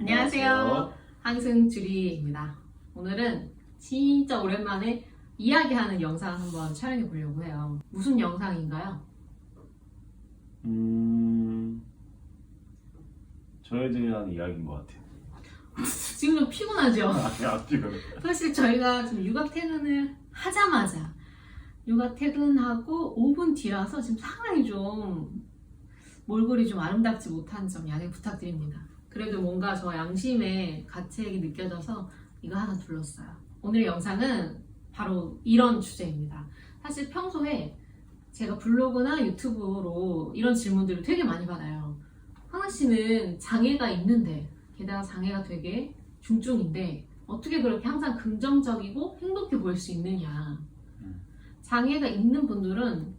안녕하세요. 항승주리입니다. 오늘은 진짜 오랜만에 이야기하는 영상 한번 촬영해 보려고 해요. 무슨 영상인가요? 저희들이 하는 이야기인 것 같아요. 지금 좀 피곤하죠? 아니, 안 피곤해. 사실 저희가 지금 육아 퇴근을 하자마자 육아 퇴근하고 5분 뒤라서 지금 상당히 좀 몰골이 좀 아름답지 못한 점 양해 부탁드립니다. 그래도 뭔가 저 양심의 가책이 느껴져서 이거 하나 둘렀어요. 오늘의 영상은 바로 이런 주제입니다. 사실 평소에 제가 블로그나 유튜브로 이런 질문들을 되게 많이 받아요. 하나 씨는 장애가 있는데, 게다가 장애가 되게 중증인데 어떻게 그렇게 항상 긍정적이고 행복해 보일 수 있느냐. 장애가 있는 분들은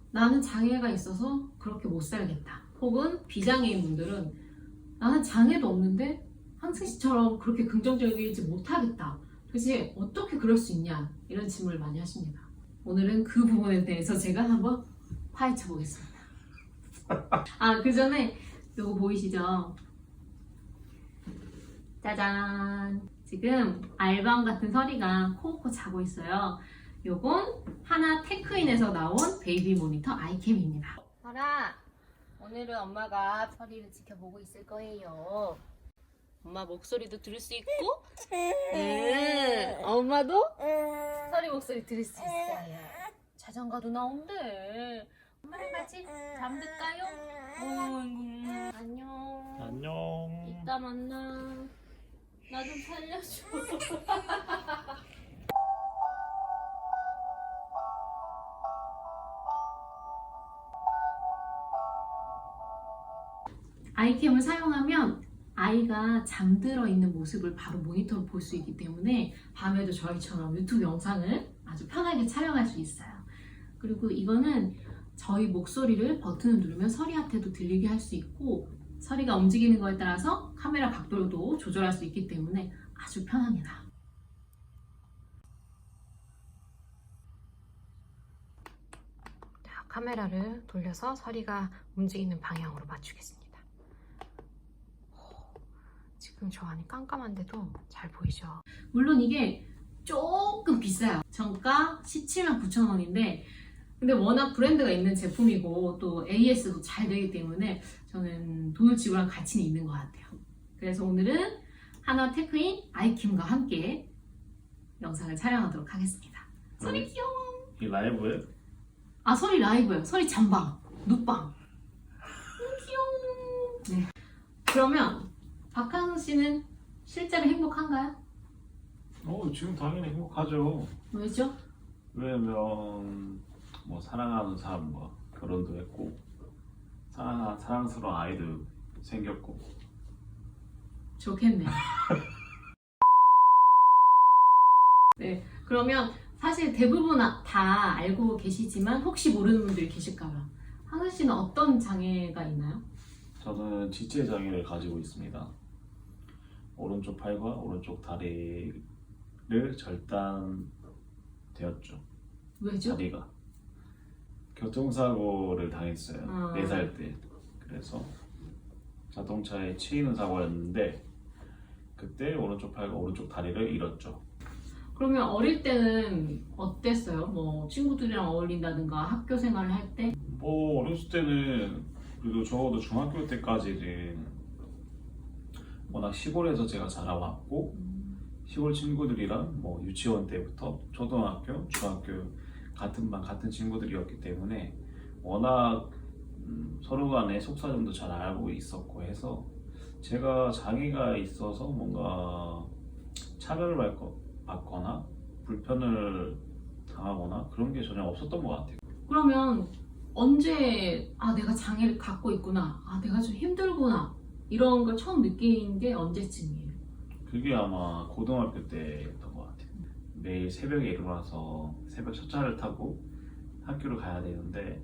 나는 장애가 있어서 그렇게 못 살겠다. 혹은 비장애인 분들은 나는 장애도 없는데 항승 씨처럼 그렇게 긍정적이지 못하겠다. 도대체 어떻게 그럴 수 있냐, 이런 질문을 많이 하십니다. 오늘은 그 부분에 대해서 제가 한번 파헤쳐 보겠습니다. 그 전에 이거 보이시죠? 짜잔! 지금 알밤 같은 서리가 코코 자고 있어요. 요건 하나 테크인에서 나온 베이비 모니터 아이캠입니다. 설아, 오늘은 엄마가 서리를 지켜보고 있을 거예요. 엄마 목소리도 들을 수 있고, 엄마도 서리 목소리 들을 수 있어요. 자장가도 나온대. 엄마랑 같이 잠들까요? 안녕. 안녕. 이따 만나. 나 좀 살려줘. 아이캠을 사용하면 아이가 잠들어 있는 모습을 바로 모니터로 볼 수 있기 때문에 밤에도 저희처럼 유튜브 영상을 아주 편하게 촬영할 수 있어요. 그리고 이거는 저희 목소리를 버튼을 누르면 서리한테도 들리게 할 수 있고, 서리가 움직이는 거에 따라서 카메라 각도도 조절할 수 있기 때문에 아주 편합니다. 자, 카메라를 돌려서 서리가 움직이는 방향으로 맞추겠습니다. 지금 저 안이 깜깜한데도 잘 보이죠? 물론 이게 조금 비싸요. 정가 17만 9천 원인데 근데 워낙 브랜드가 있는 제품이고 또 AS도 잘 되기 때문에 저는 돈을 지불한 가치는 있는 것 같아요. 그래서 오늘은 하나 테크인 아이캠과 함께 영상을 촬영하도록 하겠습니다. 서리 귀여워. 이 라이브에? 서리 라이브요. 서리 잠방, 눕방. 귀여워. 네. 그러면 박한우 씨는 실제로 행복한가요? 지금 당연히 행복하죠. 왜죠? 왜냐면 뭐 사랑하는 사람과 결혼도 했고 사랑스러운 아이도 생겼고. 좋겠네. 네, 그러면 사실 대부분 다 알고 계시지만 혹시 모르는 분들이 계실까봐. 한우 씨는 어떤 장애가 있나요? 저는 지체 장애를 가지고 있습니다. 오른쪽 팔과 오른쪽 다리를 절단되었죠. 왜죠? 다리가 교통사고를 당했어요. 4살 때. 그래서 자동차에 치이는 사고였는데 그때 오른쪽 팔과 오른쪽 다리를 잃었죠. 그러면 어릴 때는 어땠어요? 뭐 친구들이랑 어울린다든가 학교 생활을 할 때? 뭐 어렸을 때는 그래도 적어도 중학교 때까지는 워낙 시골에서 제가 자라왔고 시골 친구들이랑 뭐 유치원 때부터 초등학교, 중학교 같은 반 같은 친구들이었기 때문에 워낙 서로 간의 속사정도 잘 알고 있었고 해서 제가 장애가 있어서 뭔가 차별을 받거나 불편을 당하거나 그런 게 전혀 없었던 것 같아요. 그러면 언제 내가 장애를 갖고 있구나, 내가 좀 힘들구나, 이런 걸 처음 느낀 게 언제쯤이에요? 그게 아마 고등학교 때였던 것 같아요. 매일 새벽에 일어나서 새벽 첫차를 타고 학교를 가야 되는데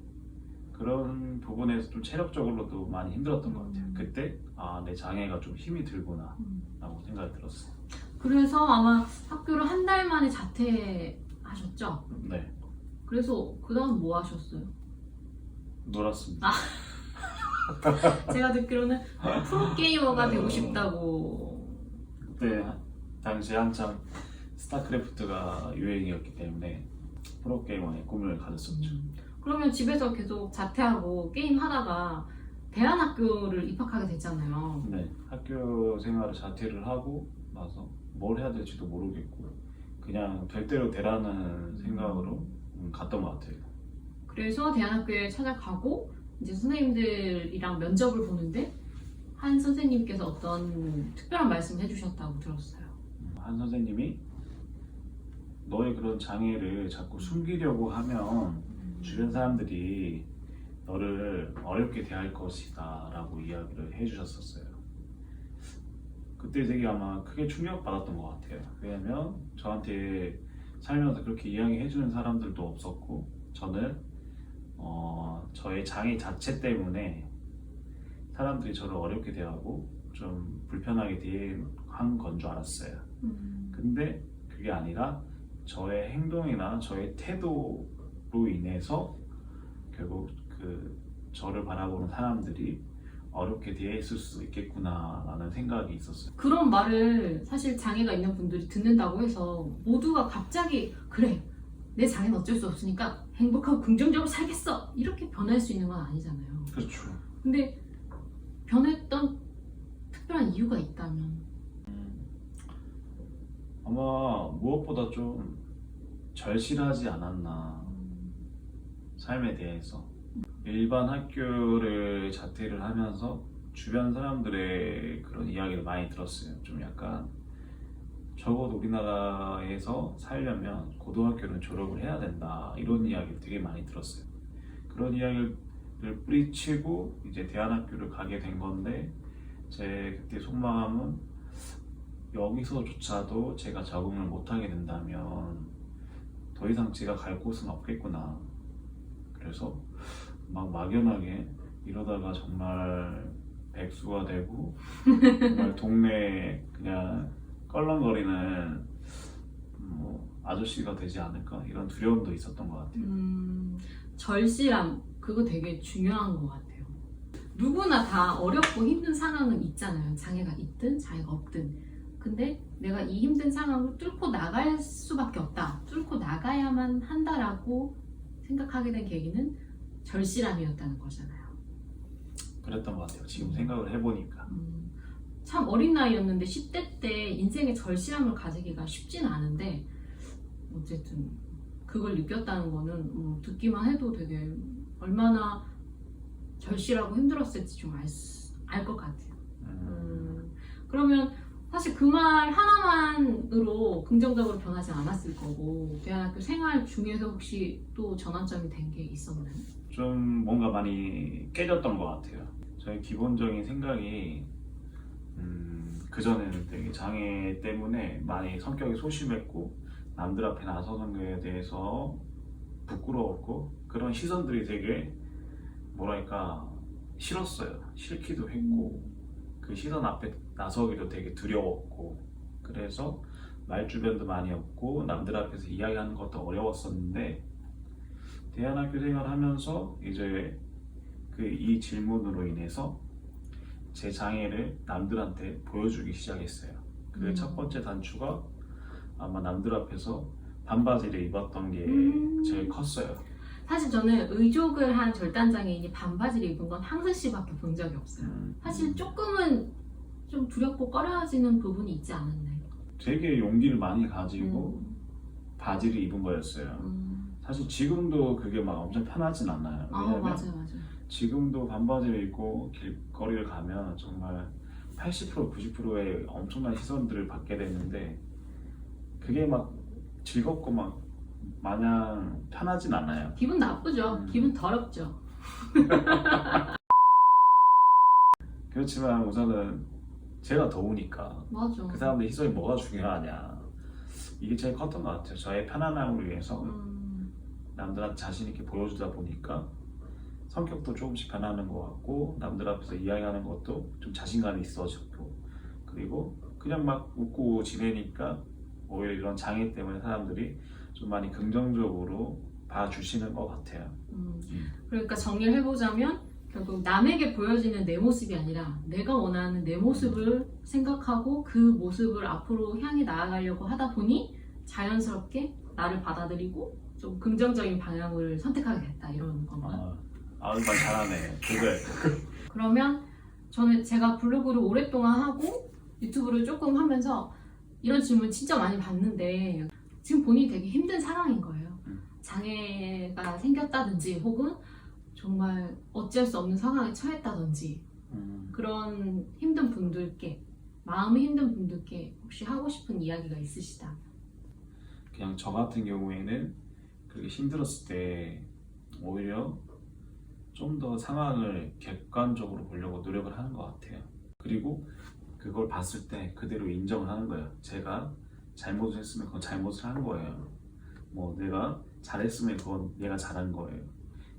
그런 부분에서 좀 체력적으로도 많이 힘들었던 것 같아요. 그때 내 장애가 좀 힘이 들구나 라고 생각이 들었어요. 그래서 아마 학교를 한 달 만에 자퇴하셨죠? 네, 그래서 그 다음 뭐 하셨어요? 놀았습니다. 제가 듣기로는 프로게이머가 되고 싶다고. 그때 당시 한참 스타크래프트가 유행이었기 때문에 프로게이머의 꿈을 가졌었죠. 그러면 집에서 계속 자퇴하고 게임 하다가 대안학교를 입학하게 됐잖아요. 네, 학교 생활을 자퇴를 하고 나서 뭘 해야 될지도 모르겠고 그냥 될 대로 되라는 생각으로 갔던 것 같아요. 그래서 대안학교에 찾아가고 이제 선생님들이랑 면접을 보는데 한 선생님께서 어떤 특별한 말씀을 해주셨다고 들었어요. 한 선생님이 너의 그런 장애를 자꾸 숨기려고 하면 주변 사람들이 너를 어렵게 대할 것이다 라고 이야기를 해주셨었어요. 그때 되게 아마 크게 충격받았던 것 같아요. 왜냐면 저한테 살면서 그렇게 이야기해주는 사람들도 없었고 저는 저의 장애 자체 때문에 사람들이 저를 어렵게 대하고 좀 불편하게 대한 건 줄 알았어요. 근데 그게 아니라 저의 행동이나 저의 태도로 인해서 결국 저를 바라보는 사람들이 어렵게 대했을 수도 있겠구나라는 생각이 있었어요. 그런 말을 사실 장애가 있는 분들이 듣는다고 해서 모두가 갑자기 그래 내 장애는 어쩔 수 없으니까 행복하고 긍정적으로 살겠어 이렇게 변할 수 있는 건 아니잖아요. 그렇죠. 근데 변했던 특별한 이유가 있다면 아마 무엇보다 좀 절실하지 않았나 삶에 대해서. 일반 학교를 자퇴를 하면서 주변 사람들의 그런 이야기를 많이 들었어요. 좀 약간 적어도 우리나라에서 살려면 고등학교는 졸업을 해야 된다 이런 이야기를 되게 많이 들었어요. 그런 이야기를 뿌리치고 이제 대안학교를 가게 된 건데 제 그때 속마음은 여기서조차도 제가 적응을 못하게 된다면 더 이상 제가 갈 곳은 없겠구나. 그래서 막 막연하게 이러다가 정말 백수가 되고 정말 동네에 그냥 껄렁거리는 아저씨가 되지 않을까 이런 두려움도 있었던 것 같아요. 절실함 그거 되게 중요한 것 같아요. 누구나 다 어렵고 힘든 상황은 있잖아요. 장애가 있든 장애가 없든. 근데 내가 이 힘든 상황을 뚫고 나갈 수밖에 없다. 뚫고 나가야만 한다라고 생각하게 된 계기는 절실함이었다는 거잖아요. 그랬던 것 같아요. 지금 생각을 해보니까. 참 어린 나이였는데 10대 때 인생의 절실함을 가지기가 쉽지는 않은데 어쨌든 그걸 느꼈다는 거는 듣기만 해도 되게 얼마나 절실하고 힘들었을지 좀 알 것 같아요. 그러면 사실 그 말 하나만으로 긍정적으로 변하지 않았을 거고 대학교 생활 중에서 혹시 또 전환점이 된 게 있었나요? 좀 뭔가 많이 깨졌던 것 같아요. 저의 기본적인 생각이 그전에는 되게 장애 때문에 많이 성격이 소심했고 남들 앞에 나서는 거에 대해서 부끄러웠고 그런 시선들이 되게 뭐랄까 싫었어요. 싫기도 했고 그 시선 앞에 나서기도 되게 두려웠고 그래서 말주변도 많이 없고 남들 앞에서 이야기하는 것도 어려웠었는데 대안학교 생활하면서 이제 이 질문으로 인해서 제 장애를 남들한테 보여주기 시작했어요. 그 첫 번째 단추가 아마 남들 앞에서 반바지를 입었던 게 제일 컸어요. 사실 저는 의족을 한 절단장애인이 반바지를 입은 건 항선 씨밖에 본 적이 없어요. 사실 조금은 좀 두렵고 꺼려지는 부분이 있지 않았나요? 되게 용기를 많이 가지고 바지를 입은 거였어요. 사실 지금도 그게 막 엄청 편하진 않아요. 왜냐면 맞아요. 지금도 반바지를 입고 길거리를 가면 정말 80% 90%의 엄청난 시선들을 받게 되는데 그게 막 즐겁고 막 마냥 편하진 않아요. 기분 나쁘죠. 기분 더럽죠. 그렇지만 우선은 제가 더우니까 맞아. 그 사람들의 시선이 뭐가 중요하냐 이게 제일 컸던 것 같아요. 저의 편안함을 위해서 남들한테 자신 있게 보여주다 보니까 성격도 조금씩 변하는 것 같고 남들 앞에서 이야기하는 것도 좀 자신감이 있어졌고 그리고 그냥 막 웃고 지내니까 오히려 이런 장애 때문에 사람들이 좀 많이 긍정적으로 봐주시는 것 같아요. 그러니까 정리를 해보자면 결국 남에게 보여지는 내 모습이 아니라 내가 원하는 내 모습을 생각하고 그 모습을 앞으로 향해 나아가려고 하다 보니 자연스럽게 나를 받아들이고 좀 긍정적인 방향을 선택하게 됐다 이런 건가요? 말 잘하네. 그래. 그러면 저는 제가 블로그를 오랫동안 하고 유튜브를 조금 하면서 이런 질문 진짜 많이 받는데 지금 본인이 되게 힘든 상황인 거예요. 장애가 생겼다든지 혹은 정말 어찌할 수 없는 상황에 처했다든지 그런 힘든 분들께 마음이 힘든 분들께 혹시 하고 싶은 이야기가 있으시다. 그냥 저 같은 경우에는 그렇게 힘들었을 때 오히려 좀 더 상황을 객관적으로 보려고 노력을 하는 것 같아요. 그리고 그걸 봤을 때 그대로 인정을 하는 거예요. 제가 잘못을 했으면 그건 잘못을 한 거예요. 뭐 내가 잘했으면 그건 얘가 잘한 거예요.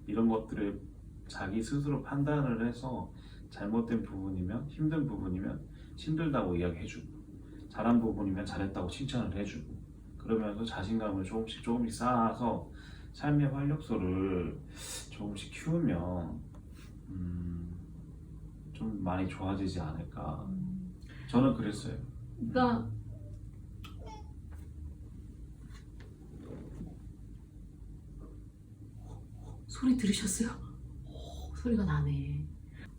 이런 것들을 자기 스스로 판단을 해서 잘못된 부분이면 힘든 부분이면 힘들다고 이야기해주고 잘한 부분이면 잘했다고 칭찬을 해주고 그러면서 자신감을 조금씩 쌓아서 삶의 활력소를 조금씩 키우면 좀 많이 좋아지지 않을까. 저는 그랬어요. 그러니까 소리 들으셨어요? 오, 소리가 나네.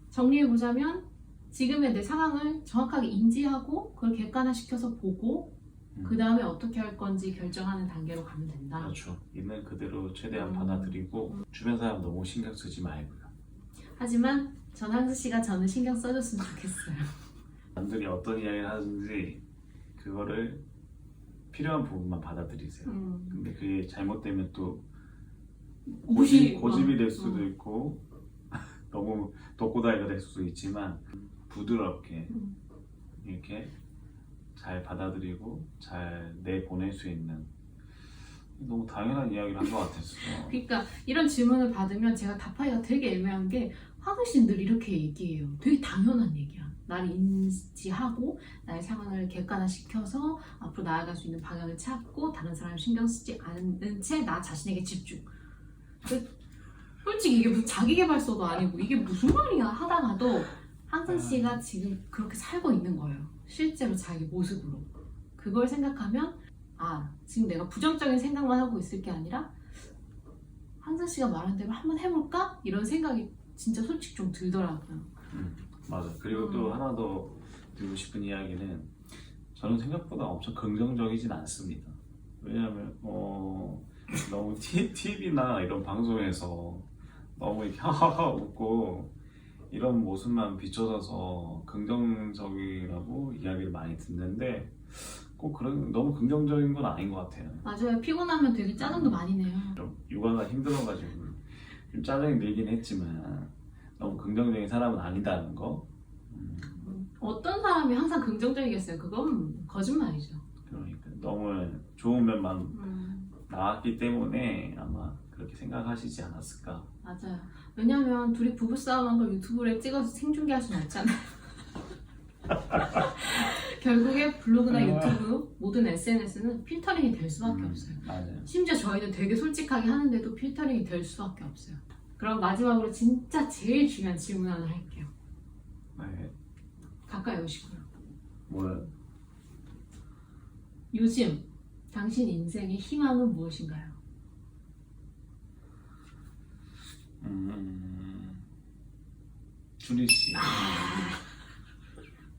정리해보자면 지금의 내 상황을 정확하게 인지하고 그걸 객관화시켜서 보고 그 다음에 어떻게 할 건지 결정하는 단계로 가면 된다. 그렇죠. 있는 그대로 최대한 받아들이고 주변 사람 너무 신경 쓰지 말고요. 하지만 전항수 씨가 저는 신경 써줬으면 좋겠어요. 남들이 어떤 이야기를 하든지 그거를 필요한 부분만 받아들이세요. 근데 그게 잘못되면 또 고집이 될 수도 있고 너무 독고다이가 될 수도 있지만 부드럽게 이렇게 잘 받아들이고 잘 내보낼 수 있는 너무 당연한 이야기를 한 것 같았어요. 그러니까 이런 질문을 받으면 제가 답하기가 되게 애매한 게 화근 씨는 늘 이렇게 얘기해요. 되게 당연한 얘기야. 나를 인지하고 나의 상황을 객관화시켜서 앞으로 나아갈 수 있는 방향을 찾고 다른 사람을 신경 쓰지 않는 채 나 자신에게 집중. 솔직히 이게 무슨 자기계발서도 아니고 이게 무슨 말이야 하다가도 항승 씨가 지금 그렇게 살고 있는 거예요. 실제로 자기 모습으로. 그걸 생각하면 지금 내가 부정적인 생각만 하고 있을 게 아니라 항승 씨가 말한 대로 한번 해볼까? 이런 생각이 진짜 솔직히 좀 들더라고요. 맞아. 그리고 또 하나 더 드리고 싶은 이야기는 저는 생각보다 엄청 긍정적이진 않습니다. 왜냐하면 너무 TV나 이런 방송에서 너무 이렇게 하하하 웃고 이런 모습만 비춰져서 긍정적이라고 이야기를 많이 듣는데 꼭 그런 너무 긍정적인 건 아닌 것 같아요. 맞아요. 피곤하면 되게 짜증도 많이 내요. 좀 육아가 힘들어가지고 좀 짜증이 늘긴 했지만 너무 긍정적인 사람은 아니다는 거. 어떤 사람이 항상 긍정적이겠어요? 그건 거짓말이죠. 그러니까 너무 좋은 면만 나왔기 때문에 아마 그렇게 생각하시지 않았을까. 맞아요. 왜냐면 둘이 부부싸움한 걸 유튜브에 찍어서 생중계할 수는 없잖아요. 결국에 블로그나 유튜브 모든 SNS는 필터링이 될 수밖에 없어요. 맞아요. 심지어 저희는 되게 솔직하게 하는데도 필터링이 될 수밖에 없어요. 그럼 마지막으로 진짜 제일 중요한 질문 하나 할게요. 네. 가까이 오시고요. 뭐요? 요즘 당신 인생의 희망은 무엇인가요? 준희 씨.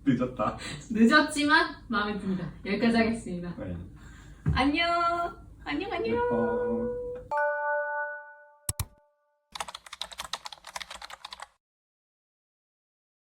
늦었다. 늦었지만 마음에 듭니다. 여기까지 하겠습니다. 네. 안녕. 안녕. 예뻐.